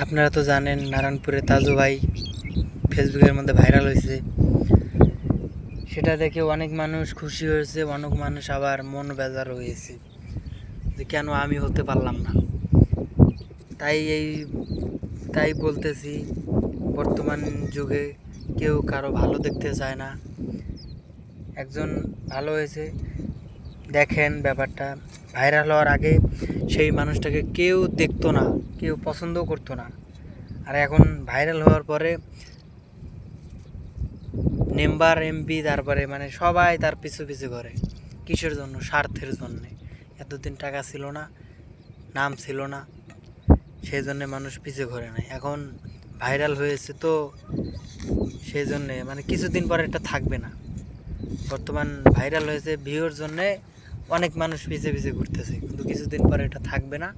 আপনারা তো জানেন নারায়ণপুরে তাজু ভাই ফেসবুকের মধ্যে ভাইরাল হয়েছে। সেটা দেখে অনেক মানুষ খুশি হয়েছে, অনেক মানুষ আবার মন বেজার হয়েছে যে কেন আমি হতে পারলাম না। তাই তাই বলতেছি, বর্তমান যুগে কেউ কারো ভালো দেখতে চায় না। একজন ভালো হয়েছে, দেখেন ব্যাপারটা ভাইরাল হওয়ার আগে সেই মানুষটাকে কেউ দেখতো না, কেউ পছন্দও করতো না। আর এখন ভাইরাল হওয়ার পরে মেম্বার এমপি তারপরে মানে সবাই তার পিছু পিছু করে। কিসের জন্য? স্বার্থের জন্যে। এতদিন টাকা ছিল না, নাম ছিল না, সেই জন্যে মানুষ পিছু ঘরে নাই। এখন ভাইরাল হয়েছে তো সেই জন্যে মানে কিছুদিন পরে এটা থাকবে না। বর্তমান ভাইরাল হয়েছে ভিউর জন্যে অনেক মানুষ পিছে পিছে ঘুরতেছে, কিন্তু কিছুদিন পরে এটা থাকবে না।